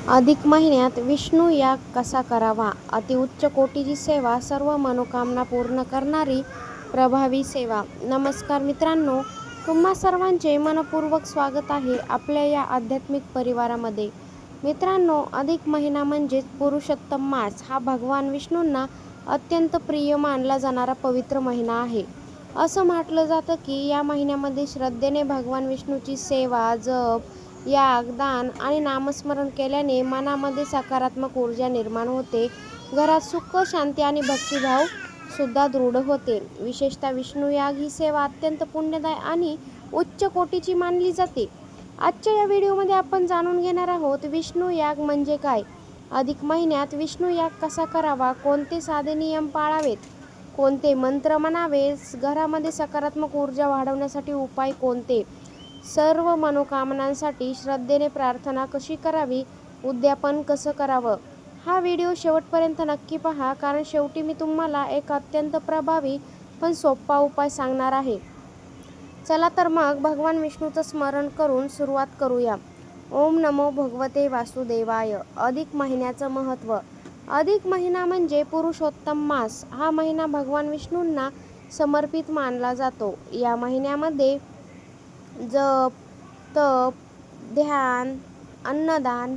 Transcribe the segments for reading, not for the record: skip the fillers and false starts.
अधिक महिन्यात विष्णू याग कसा करावा? अतिउच्च कोटीची सेवा, सर्व मनोकामना पूर्ण करणारी प्रभावी सेवा. नमस्कार मित्रांनो, तुम्हा सर्वांचे मनपूर्वक स्वागत आहे आपल्या या आध्यात्मिक परिवारामध्ये. मित्रांनो, अधिक महिना म्हणजेच पुरुषोत्तम मास हा भगवान विष्णूंना अत्यंत प्रिय मानला जाणारा पवित्र महिना आहे. असं म्हटलं जातं की या महिन्यामध्ये श्रद्धेने भगवान विष्णूची सेवा, जप, याग, दान आणि नामस्मरण केल्याने मनामध्ये सकारात्मक ऊर्जा निर्माण होते. घरात सुख, शांती आणि भक्तिभाव सुद्धा दृढ होते. विशेषतः विष्णू याग ही सेवा अत्यंत पुण्यदायी आणि उच्च कोटीची मानली जाते. आजच्या या व्हिडिओमध्ये आपण जाणून घेणार आहोत विष्णू याग म्हणजे काय, अधिक महिन्यात विष्णू याग कसा करावा, कोणते साधे नियम पाळावेत, कोणते मंत्र म्हणावे, घरामध्ये सकारात्मक ऊर्जा वाढवण्यासाठी उपाय कोणते, सर्व मनोकामनांसाठी श्रद्धेने प्रार्थना कशी करावी, उद्यापन कसं करावं. हा व्हिडिओ शेवटपर्यंत नक्की पहा, कारण शेवटी मी तुम्हाला एक अत्यंत प्रभावी पण सोपा उपाय सांगणार आहे. चला तर मग भगवान विष्णूचं स्मरण करून सुरुवात करूया. ओम नमो भगवते वासुदेवाय. अधिक महिन्याचं महत्त्व. अधिक महिना म्हणजे पुरुषोत्तम मास. हा महिना भगवान विष्णूंना समर्पित मानला जातो. या महिन्यामध्ये जप, तप, ध्यान, अन्नदान,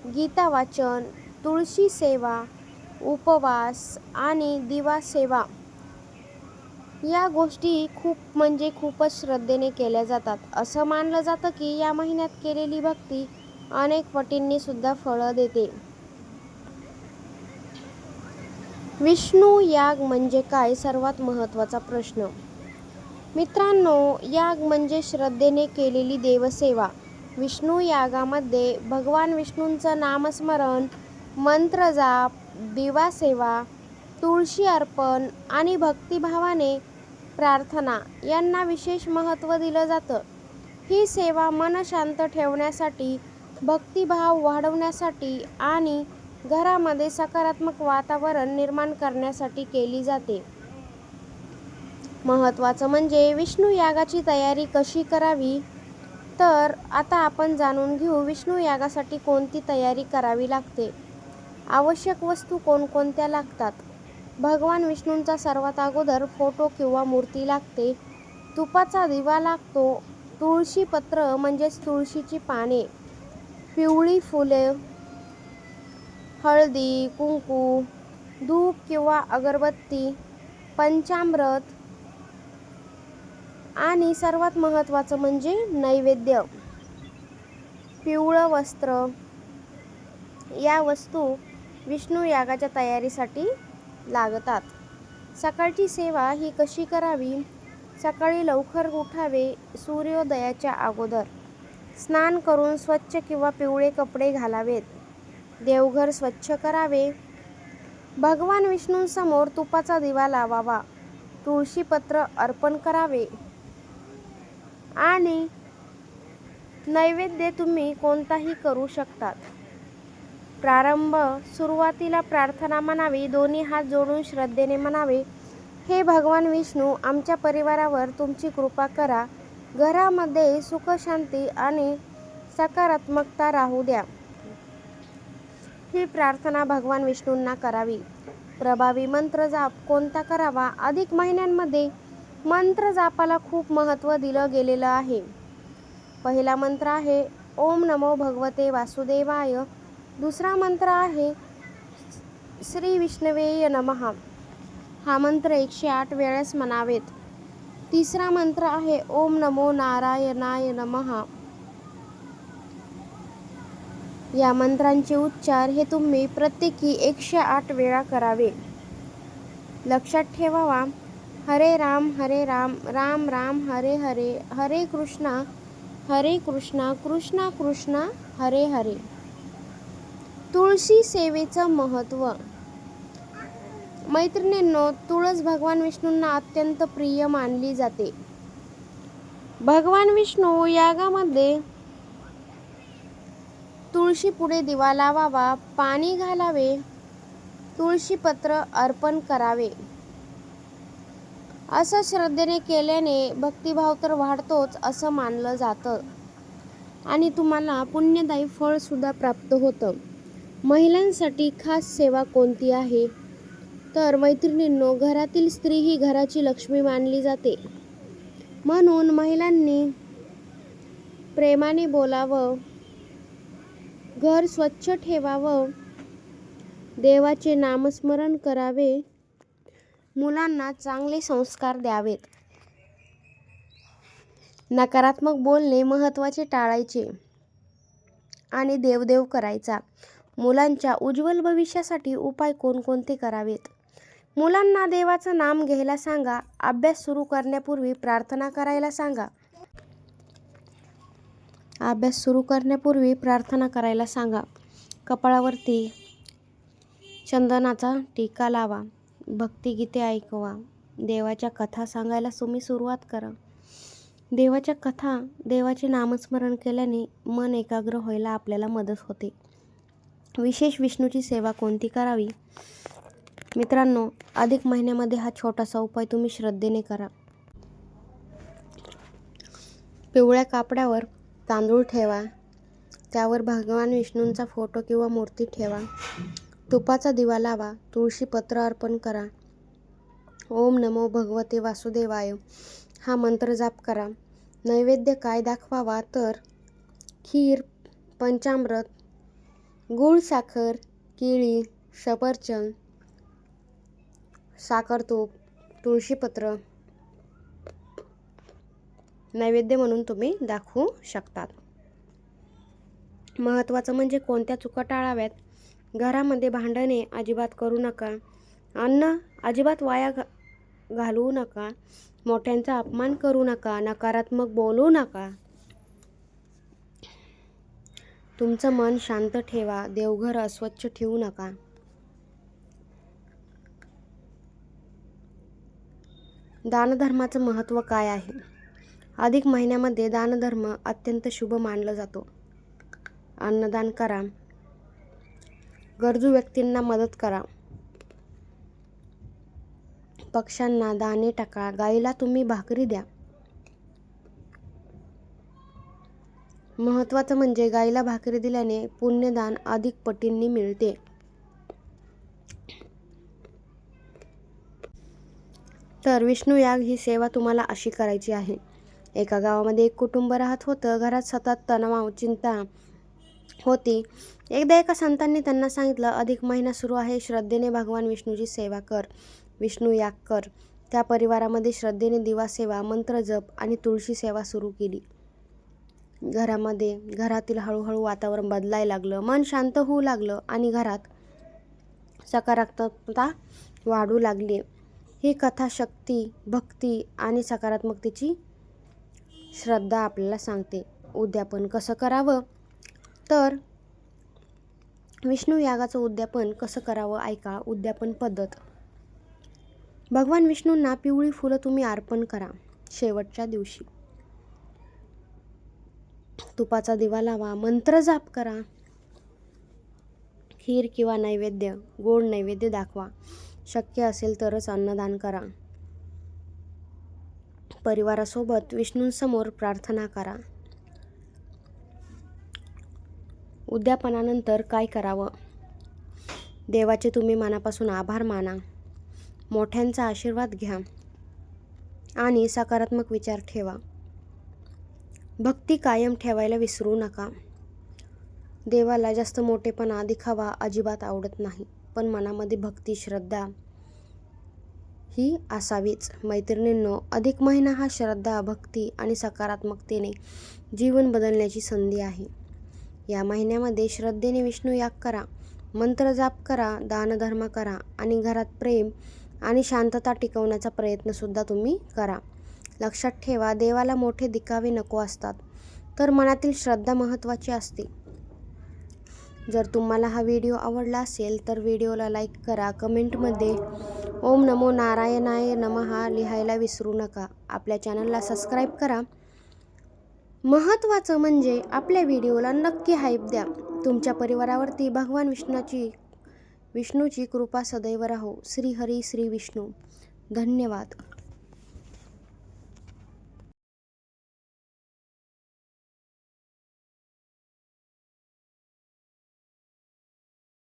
गीता वाचन, तुळशी सेवा, उपवास आणि दिवा सेवा या गोष्टी खूपच श्रद्धेने केल्या जातात. असं मानलं जातं की या महिन्यात केलेली भक्ती अनेक पटींनी सुद्धा फळं देते. विष्णू याग म्हणजे काय? सर्वात महत्त्वाचा प्रश्न. मित्रांनो, याग म्हणजे श्रद्धेने केलेली देवसेवा. विष्णू यागामध्ये भगवान विष्णूंचं नामस्मरण, मंत्रजाप, दिवा सेवा, तुळशी अर्पण आणि भक्तिभावाने प्रार्थना यांना विशेष महत्त्व दिलं जातं. ही सेवा मन शांत ठेवण्यासाठी, भक्तिभाव वाढवण्यासाठी आणि घरामध्ये सकारात्मक वातावरण निर्माण करण्यासाठी केली जाते. महत्त्वाचं म्हणजे विष्णू यागाची तयारी कशी करावी. तर आता आपण जाणून घेऊ विष्णू यागासाठी कोणती तयारी करावी लागते. आवश्यक वस्तू कोणकोणत्या लागतात. भगवान विष्णूंचा सर्वात अगोदर फोटो किंवा मूर्ती लागते. तुपाचा दिवा लागतो. तुळशी पत्र म्हणजेच तुळशीची पाने, पिवळी फुले, हळदी, कुंकू, धूप किंवा अगरबत्ती, पंचामृत आणि सर्वात महत्त्वाचं म्हणजे नैवेद्य, पिवळं वस्त्र. या वस्तू विष्णू यागाच्या तयारीसाठी लागतात. सकाळची सेवा ही कशी करावी. सकाळी लवकर उठावे. सूर्योदयाच्या अगोदर स्नान करून स्वच्छ किंवा पिवळे कपडे घालावेत. देवघर स्वच्छ करावे. भगवान विष्णूंसमोर तुपाचा दिवा लावावा. तुळशीपत्र अर्पण करावे आणि नैवेद्य तुम्ही कोणताही करू शकतात. प्रारंभ. सुरुवातीला प्रार्थना म्हणावी. दोन्ही हात जोडून श्रद्धेने म्हणावे, हे भगवान विष्णू, आमच्या परिवारावर तुमची कृपा करा. घरामध्ये सुख, शांती आणि सकारात्मकता राहू द्या. ही प्रार्थना भगवान विष्णूंना करावी. प्रभावी मंत्र जाप कोणता करावा. अधिक महिन्यांमध्ये मंत्र जापाला खूप महत्त्व दिलं गेलेलं आहे. पहिला मंत्र आहे ओम नमो भगवते वासुदेवाय. दुसरा मंत्र आहे श्री विष्णवे नमः. हा मंत्र 108 वेळेस म्हणावेत. तिसरा मंत्र आहे ओम नमो नारायणाय नमः. या मंत्रांचे उच्चार हे तुम्ही प्रत्येकी 108 वेळा करावे. लक्षात ठेवावा, हरे राम राम राम हरे हरे, हरे कृष्णा कृष्णा कृष्णा हरे हरे. तुळशी सेवेचं महत्त्व. मैत्रिणींनो, तुळस भगवान विष्णूंना अत्यंत प्रिय मानली जाते. भगवान विष्णू यागामध्ये तुळशी पुढे दिवा लावावा, पाणी घालावे, तुळशीपत्र अर्पण करावे. असं श्रद्धेने केल्याने भक्तिभाव तर वाढतोच असं मानलं जातं आणि तुम्हाला पुण्यदायी फळ सुद्धा प्राप्त होतं. महिलांसाठी खास सेवा कोणती आहे? तर मैत्रिणींनो, घरातील स्त्री ही घराची लक्ष्मी मानली जाते. म्हणून महिलांनी प्रेमाने बोलावं, घर स्वच्छ ठेवावं, देवाचे नामस्मरण करावे, मुलांना चांगले संस्कार द्यावेत. नकारात्मक बोलणे महत्त्वाचे टाळायचे आणि देवदेव करायचा. मुलांच्या उज्ज्वल भविष्यासाठी उपाय कोणकोणते करावेत? मुलांना देवाचं नाम घ्यायला सांगा. अभ्यास सुरू करण्यापूर्वी प्रार्थना करायला सांगा. कपाळावरती चंदनाचा टिका लावा. भक्तिगीते ऐकवा. देवाच्या कथा सांगायला तुम्ही सुरुवात करा. देवाचे नामस्मरण केल्याने मन एकाग्र व्हायला आपल्याला मदत होते. विशेष विष्णूची सेवा कोणती करावी? मित्रांनो, अधिक महिन्यामध्ये हा छोटासा उपाय तुम्ही श्रद्धेने करा. पिवळ्या कापडावर तांदूळ ठेवा. त्यावर भगवान विष्णूंचा फोटो किंवा मूर्ती ठेवा. तुपाचा दिवा लावा. तुळशी पत्र अर्पण करा. ओम नमो भगवते वासुदेवाय हा मंत्र जाप करा. नैवेद्य काय दाखवावा? तर खीर, पंचामृत, गूळ, साखर, केळी, सफरचंद, साखर, तूप, तुळशीपत्र नैवेद्य म्हणून तुम्ही दाखवू शकतात. महत्त्वाचं म्हणजे कोणत्या चुका टाळाव्यात? घरामध्ये भांडणे अजिबात करू नका. अन्न अजिबात वाया घालवू नका. मोठ्यांचा अपमान करू नका. नकारात्मक बोलू नका. तुमचं मन शांत ठेवा. देवघर अस्वच्छ ठेवू नका. दानधर्माचं महत्त्व काय आहे? अधिक महिन्यामध्ये दानधर्म अत्यंत शुभ मानला जातो. अन्नदान करा. गरजू व्यक्तींना मदत करा. पक्ष्यांना दाणे टाका. गाईला तुम्ही भाकरी द्या. महत्त्वाचं म्हणजे गाईला भाकरी दिल्याने पुण्यदान अधिक पटींनी मिळते. तर विष्णू याग ही सेवा तुम्हाला अशी करायची आहे. एका गावामध्ये एक कुटुंब राहत होतं. घरात सतत तणाव, चिंता होती. एकदा एका संतांनी त्यांना सांगितलं, अधिक महिना सुरू आहे. श्रद्धेने भगवान विष्णूची सेवा कर. विष्णू याग कर. त्या परिवारामध्ये श्रद्धेने दिवा सेवा, मंत्र जप आणि तुळशी सेवा सुरू केली. घरातील हळूहळू वातावरण बदलायला लागलं. मन शांत होऊ लागलं आणि घरात सकारात्मकता वाढू लागली. ही कथा शक्ती, भक्ती आणि सकारात्मकतेची श्रद्धा आपल्याला सांगते. उद्यापन कसं करावं? तर विष्णू यागाचं उद्यापन कसं करावं ऐका. उद्यापन पद्धत. भगवान विष्णूंना पिवळी फुलं तुम्ही अर्पण करा. शेवटच्या दिवशी तुपाचा दिवा लावा. मंत्र जाप करा. खीर किंवा नैवेद्य, गोड नैवेद्य दाखवा. शक्य असेल तरच अन्नदान करा. परिवारासोबत विष्णूंसमोर प्रार्थना करा. उद्यापनानंतर काय करावं? देवाचे तुम्ही मनापासून आभार माना. मोठ्यांचा आशीर्वाद घ्या आणि सकारात्मक विचार ठेवा. भक्ती कायम ठेवायला विसरू नका. देवाला जास्त मोठेपणा, दिखावा अजिबात आवडत नाही. पण मनामध्ये भक्ती, श्रद्धा ही असावीच. मैत्रिणींनो, अधिक महिना हा श्रद्धा, भक्ती आणि सकारात्मकतेने जीवन बदलण्याची संधी आहे. या महिन्यामध्ये श्रद्धेने विष्णू याग करा. मंत्र जाप करा. दानधर्म करा आणि घरात प्रेम आणि शांतता टिकवण्याचा प्रयत्नसुद्धा तुम्ही करा. लक्षात ठेवा, देवाला मोठे दिखावे नको असतात, तर मनातील श्रद्धा महत्त्वाची असते. जर तुम्हाला हा व्हिडिओ आवडला असेल तर व्हिडिओला लाईक करा. कमेंटमध्ये ओम नमो नारायणाय नमः लिहायला विसरू नका. आपल्या चॅनलला सबस्क्राईब करा. महत्त्वाचं म्हणजे आपल्या व्हिडिओला नक्की हाईप द्या. तुमच्या परिवारावरती भगवान विष्णूची कृपा सदैव राहो. श्री हरी श्री विष्णू. धन्यवाद.